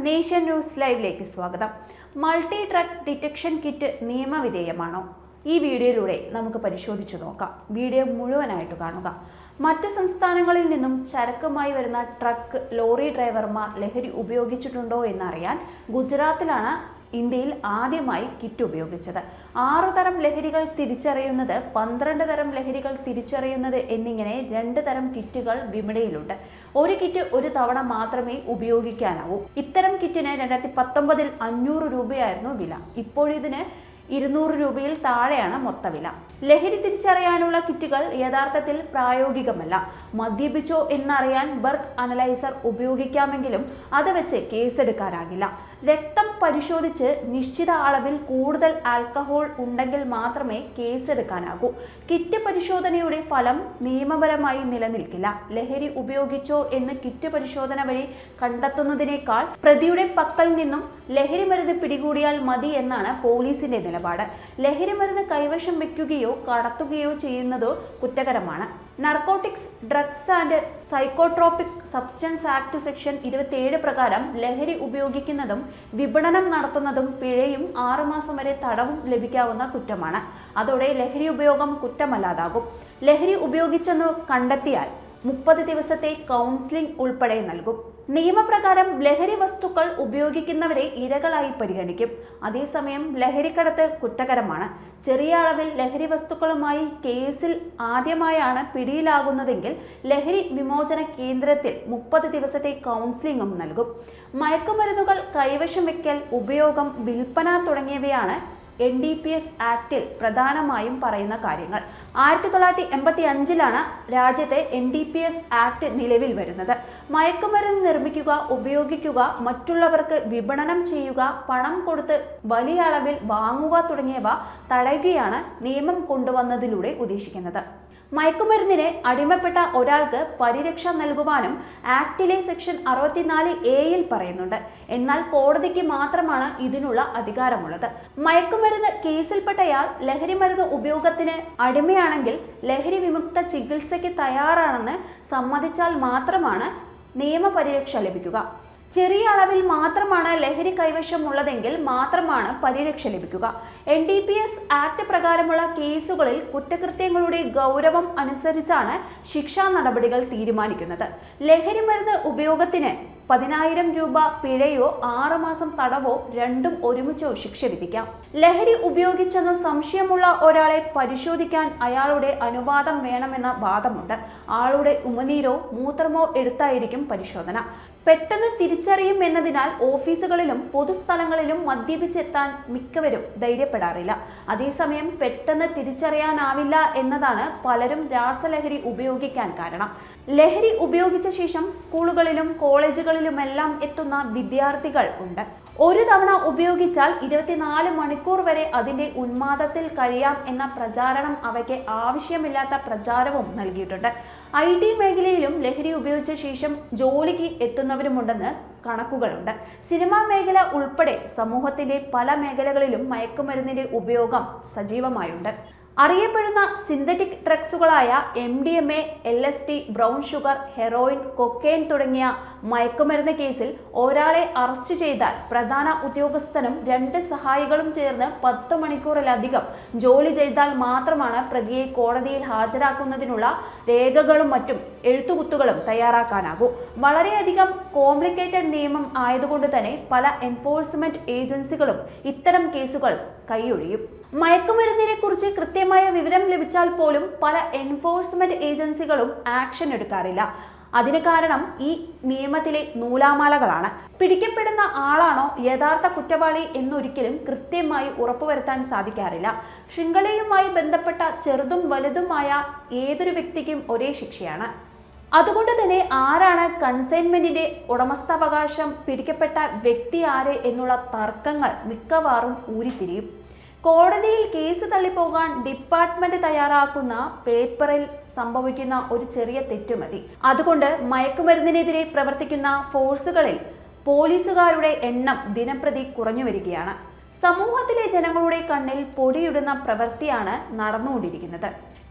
Nation news ലൈവിലേക്ക് സ്വാഗതം. Multi drug detection kit നിയമവിധേയമാണോ? ഈ വീഡിയോയിലൂടെ നമുക്ക് പരിശോധിച്ചു നോക്കാം. വീഡിയോ മുഴുവനായിട്ട് കാണുക. മറ്റ് സംസ്ഥാനങ്ങളിൽ നിന്നും ചരക്കുമായി വരുന്ന ട്രക്ക്, ലോറി ഡ്രൈവർമാർ ലഹരി ഉപയോഗിച്ചിട്ടുണ്ടോ എന്നറിയാൻ ഗുജറാത്തിലാണ് ഇന്ത്യയിൽ ആദ്യമായി കിറ്റ് ഉപയോഗിച്ചത്. 6 തരം ലഹരികൾ തിരിച്ചറിയുന്നത്, 12 തരം ലഹരികൾ തിരിച്ചറിയുന്നത് എന്നിങ്ങനെ 2 തരം കിറ്റുകൾ വിപണിയിലുണ്ട്. ഒരു കിറ്റ് ഒരു തവണ മാത്രമേ ഉപയോഗിക്കാനാവൂ. ഇത്തരം കിറ്റിന് 2019 500 രൂപയായിരുന്നു വില. ഇപ്പോഴിതിന് 200 രൂപയിൽ താഴെയാണ് മൊത്തവില. ലഹരി തിരിച്ചറിയാനുള്ള കിറ്റുകൾ യഥാർത്ഥത്തിൽ പ്രായോഗികമല്ല. മദ്യപിച്ചോ എന്നറിയാൻ ബർത്ത് അനലൈസർ ഉപയോഗിക്കാമെങ്കിലും അത് വെച്ച് കേസെടുക്കാനാകില്ല. രക്തം പരിശോധിച്ച് നിശ്ചിത അളവിൽ കൂടുതൽ ആൽക്കഹോൾ ഉണ്ടെങ്കിൽ മാത്രമേ കേസെടുക്കാനാകൂ. കിറ്റ് പരിശോധനയുടെ ഫലം നിയമപരമായി നിലനിൽക്കില്ല. ലഹരി ഉപയോഗിച്ചോ എന്ന് കിറ്റ് പരിശോധന വഴി കണ്ടെത്തുന്നതിനേക്കാൾ പ്രതിയുടെ പക്കൽ നിന്നും ലഹരി മരുന്ന് പിടികൂടിയാൽ മതി എന്നാണ് പോലീസിന്റെ നിലപാട്. ലഹരി മരുന്ന് കൈവശം വെക്കുകയോ കടത്തുകയോ ചെയ്യുന്നതോ കുറ്റകരമാണ്. Narcotics, drugs and psychotropic substance act section 27 പ്രകാരം ലഹരി ഉപയോഗിക്കുന്നതും വിപണനം നടത്തുന്നതും പിഴയും 6 മാസം വരെ തടവും ലഭിക്കാവുന്ന കുറ്റമാണ്. അതോടെ ലഹരി ഉപയോഗം കുറ്റമല്ലാതാകും. ലഹരി ഉപയോഗിച്ചെന്ന് കണ്ടെത്തിയാൽ 30 ദിവസത്തെ കൗൺസിലിംഗ് ഉൾപ്പെടെ നൽകും. നിയമപ്രകാരം ലഹരി വസ്തുക്കൾ ഉപയോഗിക്കുന്നവരെ ഇരകളായി പരിഗണിക്കും. അതേസമയം ലഹരിക്കടത്ത് കുറ്റകരമാണ്. ചെറിയ അളവിൽ ലഹരി വസ്തുക്കളുമായി കേസിൽ ആദ്യമായാണ് പിടിയിലാകുന്നതെങ്കിൽ ലഹരി വിമോചന കേന്ദ്രത്തിൽ 30 ദിവസത്തെ കൗൺസിലിംഗും നൽകും. മയക്കുമരുന്നുകൾ കൈവശം വയ്ക്കൽ, ഉപയോഗം, വിൽപ്പന തുടങ്ങിയവയാണ് NDPS ആക്ടിൽ പ്രധാനമായും പറയുന്ന കാര്യങ്ങൾ. 1985 രാജ്യത്തെ NDPS ആക്ട് നിലവിൽ വരുന്നത്. മയക്കുമരുന്ന് നിർമ്മിക്കുക, ഉപയോഗിക്കുക, മറ്റുള്ളവർക്ക് വിപണനം ചെയ്യുക, പണം കൊടുത്ത് വലിയ അളവിൽ വാങ്ങുക തുടങ്ങിയവ തടയുകയാണ് നിയമം കൊണ്ടുവന്നതിലൂടെ ഉദ്ദേശിക്കുന്നത്. മയക്കുമരുന്നിന് അടിമപ്പെട്ട ഒരാൾക്ക് പരിരക്ഷ നൽകുവാനും ആക്ടിലെ സെക്ഷൻ 64A പറയുന്നുണ്ട്. എന്നാൽ കോടതിക്ക് മാത്രമാണ് ഇതിനുള്ള അധികാരമുള്ളത്. മയക്കുമരുന്ന് കേസിൽപ്പെട്ടയാൾ ലഹരി മരുന്ന് ഉപയോഗത്തിന് അടിമയാണെങ്കിൽ ലഹരി വിമുക്ത ചികിത്സയ്ക്ക് തയ്യാറാണെന്ന് സമ്മതിച്ചാൽ മാത്രമാണ് നിയമപരിരക്ഷ ലഭിക്കുക. ചെറിയ അളവിൽ മാത്രമാണ് ലഹരി കൈവശമുള്ളതെങ്കിൽ മാത്രമാണ് പരിരക്ഷ ലഭിക്കുക. NDPS ആക്ട് പ്രകാരമുള്ള കേസുകളിൽ കുറ്റകൃത്യങ്ങളുടെ ഗൗരവം അനുസരിച്ചാണ് ശിക്ഷാ നടപടികൾ തീരുമാനിക്കുന്നത്. ലഹരി മരുന്ന് ഉപയോഗത്തിന് 10,000 രൂപ പിഴയോ 6 മാസം തടവോ രണ്ടും ഒരുമിച്ചോ ശിക്ഷ വിധിക്കാം. ലഹരി ഉപയോഗിച്ചെന്ന് സംശയമുള്ള ഒരാളെ പരിശോധിക്കാൻ അയാളുടെ അനുവാദം വേണമെന്ന വാദമുണ്ട്. ആളുടെ ഉമിനീരോ മൂത്രമോ എടുത്തായിരിക്കും പരിശോധന. പെട്ടെന്ന് തിരിച്ചറിയും എന്നതിനാൽ ഓഫീസുകളിലും പൊതുസ്ഥലങ്ങളിലും മദ്യപിച്ചെത്താൻ മിക്കവരും ധൈര്യപ്പെടാറില്ല. അതേസമയം പെട്ടെന്ന് തിരിച്ചറിയാനാവില്ല എന്നതാണ് പലരും രാസലഹരി ഉപയോഗിക്കാൻ കാരണം. ലഹരി ഉപയോഗിച്ച ശേഷം സ്കൂളുകളിലും കോളേജുകളിലുമെല്ലാം എത്തുന്ന വിദ്യാർത്ഥികൾ ഉണ്ട്. ഒരു തവണ ഉപയോഗിച്ചാൽ 24 മണിക്കൂർ വരെ അതിന്റെ ഉന്മാദത്തിൽ കഴിയാം എന്ന പ്രചാരണം അവയ്ക്ക് ആവശ്യമില്ലാത്ത പ്രചാരവും നൽകിയിട്ടുണ്ട്. IT മേഖലയിലും ലഹരി ഉപയോഗിച്ച ശേഷം ജോലിക്ക് എത്തുന്നവരുമുണ്ടെന്ന് കണക്കുകളുണ്ട്. സിനിമാ മേഖല ഉൾപ്പെടെ സമൂഹത്തിന്റെ പല മേഖലകളിലും മയക്കുമരുന്നിന്റെ ഉപയോഗം സജീവമായുണ്ട്. അറിയപ്പെടുന്ന സിന്തറ്റിക് ഡ്രഗ്സുകളായ MDMA, LSD, brown sugar, heroin, cocaine തുടങ്ങിയ മയക്കുമരുന്ന് കേസിൽ ഒരാളെ അറസ്റ്റ് ചെയ്താൽ പ്രധാന ഉദ്യോഗസ്ഥനും 2 സഹായികളും ചേർന്ന് 10 മണിക്കൂറിലധികം ജോലി ചെയ്താൽ മാത്രമാണ് പ്രതിയെ കോടതിയിൽ ഹാജരാക്കുന്നതിനുള്ള രേഖകളും മറ്റും എഴുത്തുകുത്തുകളും തയ്യാറാക്കാനാകൂ. വളരെയധികം കോംപ്ലിക്കേറ്റഡ് നിയമം ആയതുകൊണ്ട് തന്നെ പല എൻഫോഴ്സ്മെന്റ് ഏജൻസികളും ഇത്തരം കേസുകൾ കൈയൊഴിയും. മയക്കുമരുന്നിനെ കുറിച്ച് കൃത്യമായ വിവരം ലഭിച്ചാൽ പോലും പല എൻഫോഴ്സ്മെന്റ് ഏജൻസികളും ആക്ഷൻ എടുക്കാറില്ല. അതിന് കാരണം ഈ നിയമത്തിലെ നൂലാമാലകളാണ്. പിടിക്കപ്പെടുന്ന ആളാണോ യഥാർത്ഥ കുറ്റവാളി എന്നൊരിക്കലും കൃത്യമായി ഉറപ്പുവരുത്താൻ സാധിക്കാറില്ല. ശൃംഖലയുമായി ബന്ധപ്പെട്ട ചെറുതും വലുതുമായ ഏതൊരു വ്യക്തിക്കും ഒരേ ശിക്ഷയാണ്. അതുകൊണ്ട് തന്നെ ആരാണ് കൺസൈൻമെന്റിന്റെ ഉടമസ്ഥാവകാശം, പിടിക്കപ്പെട്ട വ്യക്തി ആര് എന്നുള്ള തർക്കങ്ങൾ മിക്കവാറും ഊരിത്തിരിയും. കോടതിയിൽ കേസ് തള്ളിപ്പോകാൻ ഡിപ്പാർട്ട്മെന്റ് തയ്യാറാക്കുന്ന പേപ്പറിൽ സംഭവിക്കുന്ന ഒരു ചെറിയ തെറ്റുമതി. അതുകൊണ്ട് മയക്കുമരുന്നിനെതിരെ പ്രവർത്തിക്കുന്ന ഫോഴ്സുകളിൽ പോലീസുകാരുടെ എണ്ണം ദിനംപ്രതി കുറഞ്ഞു വരികയാണ്. സമൂഹത്തിലെ ജനങ്ങളുടെ കണ്ണിൽ പൊടിയിടുന്ന പ്രവൃത്തിയാണ് നടന്നുകൊണ്ടിരിക്കുന്നത്.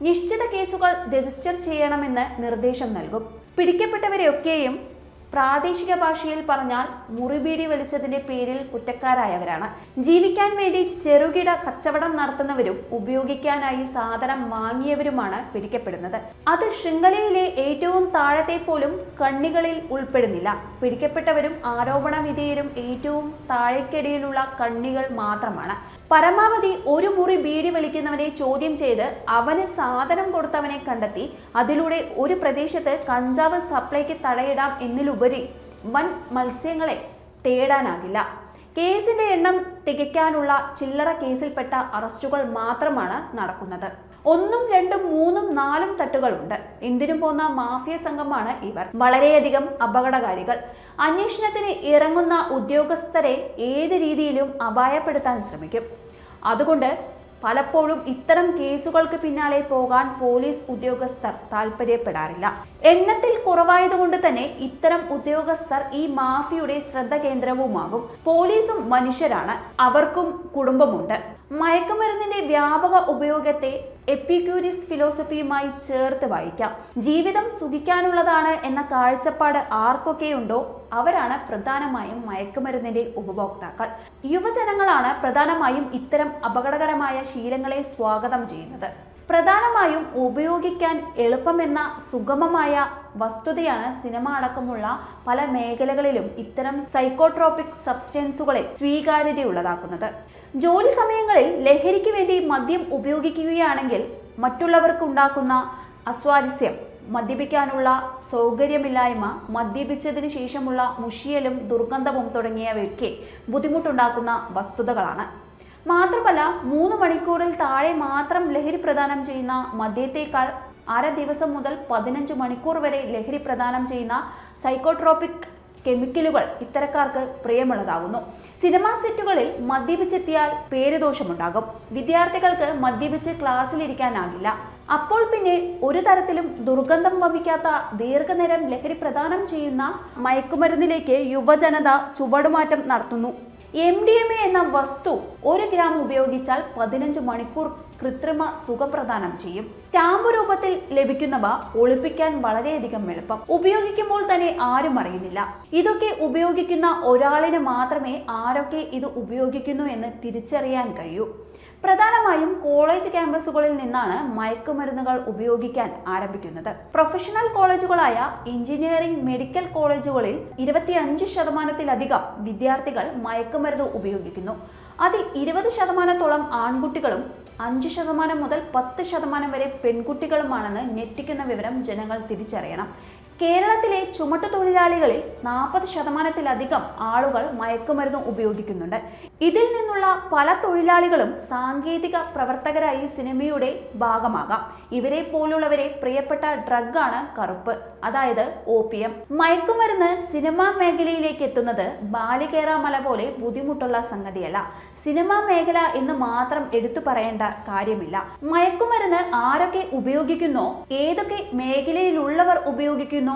നിശ്ചിത കേസുകൾ രജിസ്റ്റർ ചെയ്യണമെന്ന് നിർദ്ദേശം നൽകും. പിടിക്കപ്പെട്ടവരെയൊക്കെയും പ്രാദേശിക ഭാഷയിൽ പറഞ്ഞാൽ മുറിബീടി വലിച്ചതിന്റെ പേരിൽ കുറ്റക്കാരായവരാണ്. ജീവിക്കാൻ വേണ്ടി ചെറുകിട കച്ചവടം നടത്തുന്നവരും ഉപയോഗിക്കാനായി സാധനം വാങ്ങിയവരുമാണ് പിടിക്കപ്പെടുന്നത്. അത് ശൃംഖലയിലെ ഏറ്റവും താഴത്തെ പോലും കണ്ണികളിൽ ഉൾപ്പെടുന്നില്ല. പിടിക്കപ്പെട്ടവരും ആരോപണ വിധേയരും ഏറ്റവും താഴേക്കിടയിലുള്ള കണ്ണികൾ മാത്രമാണ്. പരമാവധി ഒരു മുറി ബീഡി വലിക്കുന്നവനെ ചോദ്യം ചെയ്ത് അവന് സാധനം കൊടുത്തവനെ കണ്ടെത്തി അതിലൂടെ ഒരു പ്രദേശത്ത് കഞ്ചാവ് സപ്ലൈക്ക് തടയിടാം എന്നതിലുപരി വൻ മത്സ്യങ്ങളെ തേടാനാകില്ല. കേസിന്റെ എണ്ണം തികയ്ക്കാനുള്ള ചില്ലറ കേസിൽപ്പെട്ട അറസ്റ്റുകൾ മാത്രമാണ് നടക്കുന്നത്. 1, 2, 3, 4 തട്ടുകളുണ്ട്. എന്തിനും പോന്ന മാഫിയ സംഘമാണ് ഇവർ. വളരെയധികം അപകടകാരികൾ. അന്വേഷണത്തിന് ഇറങ്ങുന്ന ഉദ്യോഗസ്ഥരെ ഏത് രീതിയിലും അപായപ്പെടുത്താൻ ശ്രമിക്കും. അതുകൊണ്ട് പലപ്പോഴും ഇത്തരം കേസുകൾക്ക് പിന്നാലെ പോകാൻ പോലീസ് ഉദ്യോഗസ്ഥർ താല്പര്യപ്പെടാറില്ല. എണ്ണത്തിൽ കുറവായതുകൊണ്ട് തന്നെ ഇത്തരം ഉദ്യോഗസ്ഥർ ഈ മാഫിയയുടെ ശ്രദ്ധ കേന്ദ്രവുമാകും. പോലീസും മനുഷ്യരാണ്, അവർക്കും കുടുംബമുണ്ട്. മയക്കുമരുന്നിന്റെ വ്യാപക ഉപയോഗത്തെ എപ്പിക്യൂരിയസ് ഫിലോസഫിയുമായി ചേർത്ത് വായിക്കാം. ജീവിതം സുഖിക്കാനുള്ളതാണ് എന്ന കാഴ്ചപ്പാട് ആർക്കൊക്കെയുണ്ടോ അവരാണ് പ്രധാനമായും മയക്കുമരുന്നിന്റെ ഉപഭോക്താക്കൾ. യുവജനങ്ങളാണ് പ്രധാനമായും ഇത്തരം അപകടകരമായ ശീലങ്ങളെ സ്വാഗതം ചെയ്യുന്നത്. പ്രധാനമായും ഉപയോഗിക്കാൻ എളുപ്പമെന്ന സുഗമമായ വസ്തുതയാണ് സിനിമ അടക്കമുള്ള പല മേഖലകളിലും ഇത്തരം സൈക്കോട്രോപിക് സബ്സ്റ്റൻസുകളെ സ്വീകാര്യതയുള്ളതാക്കുന്നത്. ജോലി സമയങ്ങളിൽ ലഹരിക്ക് വേണ്ടി മദ്യം ഉപയോഗിക്കുകയാണെങ്കിൽ മറ്റുള്ളവർക്ക് ഉണ്ടാക്കുന്ന അസ്വാരസ്യം, മദ്യപിക്കാനുള്ള സൗകര്യമില്ലായ്മ, മദ്യപിച്ചതിന് ശേഷമുള്ള മുഷിയലും ദുർഗന്ധവും തുടങ്ങിയവയൊക്കെ ബുദ്ധിമുട്ടുണ്ടാക്കുന്ന വസ്തുതകളാണ്. മാത്രമല്ല 3 മണിക്കൂറിൽ താഴെ മാത്രം ലഹരി പ്രദാനം ചെയ്യുന്ന മദ്യത്തേക്കാൾ അര ദിവസം മുതൽ 15 മണിക്കൂർ വരെ ലഹരി പ്രദാനം ചെയ്യുന്ന സൈക്കോട്രോപിക് കെമിക്കലുകൾ ഇത്തരക്കാർക്ക് പ്രിയമുള്ളതാകുന്നു. സിനിമാ സെറ്റുകളിൽ മദ്യപിച്ചെത്തിയാൽ പേരുദോഷമുണ്ടാകും. വിദ്യാർത്ഥികൾക്ക് മദ്യപിച്ച് ക്ലാസ്സിലിരിക്കാനാകില്ല. അപ്പോൾ പിന്നെ ഒരു തരത്തിലും ദുർഗന്ധം വമിക്കാത്ത ദീർഘനേരം ലഹരി പ്രദാനം ചെയ്യുന്ന മയക്കുമരുന്നിലേക്ക് യുവജനത ചുവടുമാറ്റം നടത്തുന്നു. MDMA എന്ന വസ്തു 1 ഗ്രാം ഉപയോഗിച്ചാൽ 15 മണിക്കൂർ കൃത്രിമ സുഖപ്രദാനം ചെയ്യും. സ്റ്റാമ്പ് രൂപത്തിൽ ലഭിക്കുന്നവ ഒളിപ്പിക്കാൻ വളരെയധികം എളുപ്പം. ഉപയോഗിക്കുമ്പോൾ തന്നെ ആരും അറിയുന്നില്ല. ഇതൊക്കെ ഉപയോഗിക്കുന്ന ഒരാളിന് മാത്രമേ ആരൊക്കെ ഇത് ഉപയോഗിക്കുന്നു എന്ന് തിരിച്ചറിയാൻ കഴിയൂ. പ്രധാനമായും കോളേജ് ക്യാമ്പസുകളിൽ നിന്നാണ് മയക്കുമരുന്നുകൾ ഉപയോഗിക്കാൻ ആരംഭിക്കുന്നത്. പ്രൊഫഷണൽ കോളേജുകളായ എഞ്ചിനീയറിംഗ്, മെഡിക്കൽ കോളേജുകളിൽ 25% വിദ്യാർത്ഥികൾ മയക്കുമരുന്ന് ഉപയോഗിക്കുന്നു. അതിൽ 20% ആൺകുട്ടികളും 5% മുതൽ 10% വരെ പെൺകുട്ടികളുമാണെന്ന് ഞെട്ടിക്കുന്ന വിവരം ജനങ്ങൾ തിരിച്ചറിയണം. കേരളത്തിലെ ചുമട്ടുതൊഴിലാളികളിൽ 40% ആളുകൾ മയക്കുമരുന്ന് ഉപയോഗിക്കുന്നുണ്ട്. ഇതിൽ നിന്നുള്ള പല തൊഴിലാളികളും സാങ്കേതിക പ്രവർത്തകരായി സിനിമയുടെ ഭാഗമാകാം. ഇവരെ പോലുള്ളവരെ പ്രിയപ്പെട്ട ഡ്രഗാണ് കറുപ്പ്, അതായത് ഓപിയം. മയക്കുമരുന്ന് സിനിമാ മേഖലയിലേക്ക് എത്തുന്നത് ബാലികേറാമല പോലെ ബുദ്ധിമുട്ടുള്ള സംഗതിയല്ല. സിനിമാ മേഖല എന്ന് മാത്രം എടുത്തു പറയേണ്ട കാര്യമില്ല. മയക്കുമരുന്ന് ആരൊക്കെ ഉപയോഗിക്കുന്നോ, ഏതൊക്കെ മേഖലയിലുള്ളവർ ഉപയോഗിക്കുന്നോ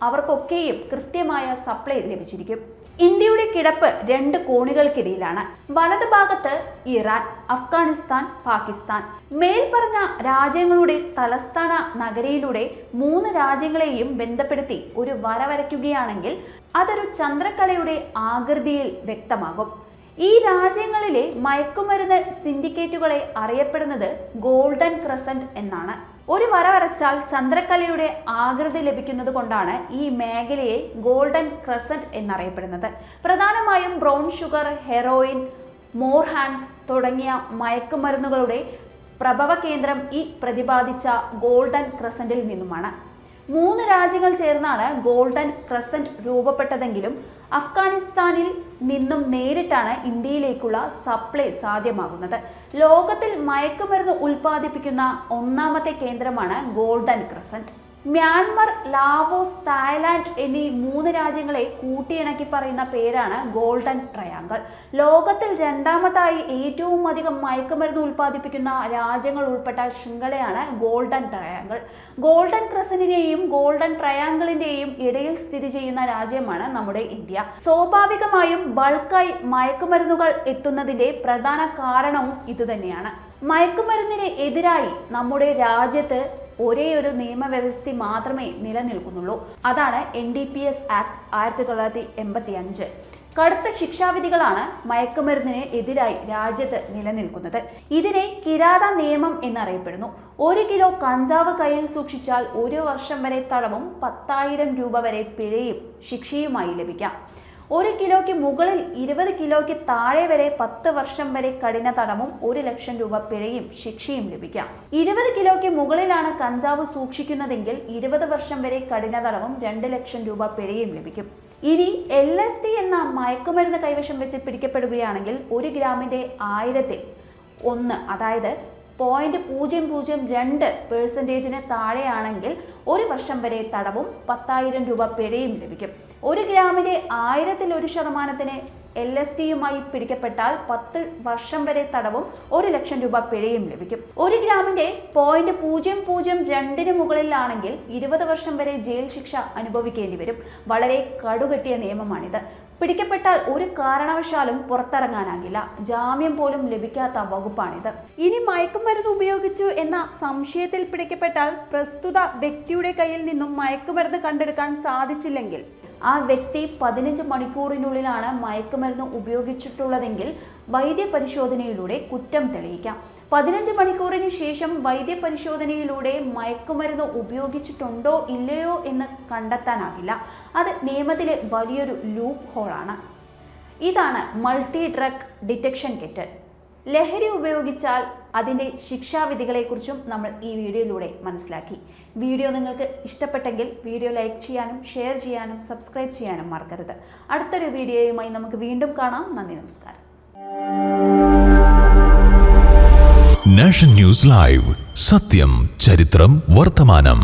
അവർക്കൊക്കെയും കൃത്യമായ സപ്ലൈ ലഭിച്ചിരിക്കും. ഇന്ത്യയുടെ കിടപ്പ് 2 കോണുകൾക്കിടയിലാണ്. വലതുഭാഗത്ത് ഇറാൻ, അഫ്ഗാനിസ്ഥാൻ, പാകിസ്ഥാൻ. മേൽപ്പറഞ്ഞ രാജ്യങ്ങളുടെ തലസ്ഥാന നഗരിയിലൂടെ 3 രാജ്യങ്ങളെയും ബന്ധപ്പെടുത്തി ഒരു വര വരയ്ക്കുകയാണെങ്കിൽ അതൊരു ചന്ദ്രക്കലയുടെ ആകൃതിയിൽ വ്യക്തമാകും. ഈ രാജ്യങ്ങളിലെ മയക്കുമരുന്ന് സിൻഡിക്കേറ്റുകളെ അറിയപ്പെടുന്നത് ഗോൾഡൻ ക്രസന്റ് എന്നാണ്. ഒരു വര വരച്ചാൽ ചന്ദ്രക്കലയുടെ ആകൃതി ലഭിക്കുന്നത് കൊണ്ടാണ് ഈ മേഖലയെ ഗോൾഡൻ ക്രസന്റ് എന്നറിയപ്പെടുന്നത്. പ്രധാനമായും ബ്രൗൺ ഷുഗർ, ഹെറോയിൻ, മോർഹാൻസ് തുടങ്ങിയ മയക്കുമരുന്നുകളുടെ പ്രഭവ കേന്ദ്രം ഈ പ്രതിപാദിച്ച ഗോൾഡൻ ക്രസന്റിൽ നിന്നുമാണ്. 3 രാജ്യങ്ങൾ ചേർന്നാണ് ഗോൾഡൻ ക്രസന്റ് രൂപപ്പെട്ടതെങ്കിലും അഫ്ഗാനിസ്ഥാനിൽ നിന്നും നേരിട്ടാണ് ഇന്ത്യയിലേക്കുള്ള സപ്ലൈ സാധ്യമാകുന്നത്. ലോകത്തിൽ മയക്കുമരുന്ന് ഉൽപ്പാദിപ്പിക്കുന്ന 1ാമത്തെ കേന്ദ്രമാണ് golden crescent. Myanmar, Laos, Thailand എന്നീ 3 രാജ്യങ്ങളെ കൂട്ടിയിണക്കി പറയുന്ന പേരാണ് ഗോൾഡൻ ട്രയാങ്കിൾ. ലോകത്തിൽ 2ാമതായി ഏറ്റവും അധികം മയക്കുമരുന്ന് ഉൽപ്പാദിപ്പിക്കുന്ന രാജ്യങ്ങൾ ഉൾപ്പെട്ട ശൃംഖലയാണ് ഗോൾഡൻ ട്രയാങ്കിൾ. ഗോൾഡൻ ക്രസന്റിന്റെയും ഗോൾഡൻ ട്രയാങ്കിളിന്റെയും ഇടയിൽ സ്ഥിതി ചെയ്യുന്ന രാജ്യമാണ് നമ്മുടെ ഇന്ത്യ. സ്വാഭാവികമായും ബൾക്കായി മയക്കുമരുന്നുകൾ എത്തുന്നതിന്റെ പ്രധാന കാരണവും ഇതുതന്നെയാണ്. മയക്കുമരുന്നിന് എതിരായി നമ്മുടെ രാജ്യത്ത് ഒരേയൊരു നിയമവ്യവസ്ഥ മാത്രമേ നിലനിൽക്കുന്നുള്ളൂ. അതാണ് NDPS ആക്ട് 1985. കടുത്ത ശിക്ഷാവിധികളാണ് മയക്കുമരുന്നിന് എതിരായി രാജ്യത്ത് നിലനിൽക്കുന്നത്. ഇതിനെ കിരാത നിയമം എന്നറിയപ്പെടുന്നു. 1 കിലോ കഞ്ചാവ് കയ്യിൽ സൂക്ഷിച്ചാൽ 1 വർഷം വരെ തടവും 10,000 രൂപ വരെ പിഴയും ശിക്ഷയുമായി ലഭിക്കാം. 1 കിലോയ്ക്ക് മുകളിൽ 20 കിലോയ്ക്ക് താഴെ വരെ 10 വർഷം വരെ കഠിന തടവും 1 ലക്ഷം രൂപ പിഴയും ശിക്ഷയും ലഭിക്കാം. 20 കിലോയ്ക്ക് മുകളിലാണ് കഞ്ചാവ് സൂക്ഷിക്കുന്നതെങ്കിൽ 20 വർഷം വരെ കഠിന തടവും 2 ലക്ഷം രൂപ പിഴയും ലഭിക്കും. ഇനി LSD എന്ന മയക്കുമരുന്ന് കൈവശം വെച്ച് പിടിക്കപ്പെടുകയാണെങ്കിൽ 1 ഗ്രാമിന്റെ 1000-ൽ 1, അതായത് 0.002% താഴെയാണെങ്കിൽ 1 വർഷം വരെ തടവും 10,000 രൂപ പിഴയും ലഭിക്കും. 1 ഗ്രാമിന്റെ 1000-ൽ 1% LSD-യുമായി പിടിക്കപ്പെട്ടാൽ 10 വർഷം വരെ തടവും 1 ലക്ഷം രൂപ പിഴയും ലഭിക്കും. 1 ഗ്രാമിന്റെ 0.002-ന് മുകളിലാണെങ്കിൽ 20 വർഷം വരെ ജയിൽ ശിക്ഷ അനുഭവിക്കേണ്ടി വരും. വളരെ കടുകെട്ടിയ നിയമമാണിത്. പിടിക്കപ്പെട്ടാൽ ഒരു കാരണവശാലും പുറത്തിറങ്ങാനാകില്ല. ജാമ്യം പോലും ലഭിക്കാത്ത വകുപ്പാണിത്. ഇനി മയക്കുമരുന്ന് ഉപയോഗിച്ചു എന്ന സംശയത്തിൽ പിടിക്കപ്പെട്ടാൽ പ്രസ്തുത വ്യക്തിയുടെ കയ്യിൽ നിന്നും മയക്കുമരുന്ന് കണ്ടെടുക്കാൻ സാധിച്ചില്ലെങ്കിൽ ആ വ്യക്തി 15 മണിക്കൂറിനുള്ളിലാണ് മയക്കുമരുന്ന് ഉപയോഗിച്ചിട്ടുള്ളതെങ്കിൽ വൈദ്യപരിശോധനയിലൂടെ കുറ്റം തെളിയിക്കാം. 15 മണിക്കൂറിന് ശേഷം വൈദ്യപരിശോധനയിലൂടെ മയക്കുമരുന്ന് ഉപയോഗിച്ചിട്ടുണ്ടോ ഇല്ലയോ എന്ന് കണ്ടെത്താനാകില്ല. അത് നിയമത്തിലെ വലിയൊരു ലൂപ്പ് ഹോളാണ്. ഇതാണ് മൾട്ടി ഡ്രഗ് ഡിറ്റക്ഷൻ കിറ്റ്. ലഹരി ഉപയോഗിച്ചാൽ അതിൻ്റെ ശിക്ഷാവിധികളെക്കുറിച്ചും നമ്മൾ ഈ വീഡിയോയിലൂടെ മനസ്സിലാക്കി. വീഡിയോ നിങ്ങൾക്ക് ഇഷ്ടപ്പെട്ടെങ്കിൽ വീഡിയോ ലൈക്ക് ചെയ്യാനും ഷെയർ ചെയ്യാനും സബ്സ്ക്രൈബ് ചെയ്യാനും മറക്കരുത്. അടുത്തൊരു വീഡിയോയുമായി നമുക്ക് വീണ്ടും കാണാം. നന്ദി, നമസ്കാരം. നാഷൻ ന്യൂസ് ലൈവ്, സത്യം, ചരിത്രം, വർത്തമാനം.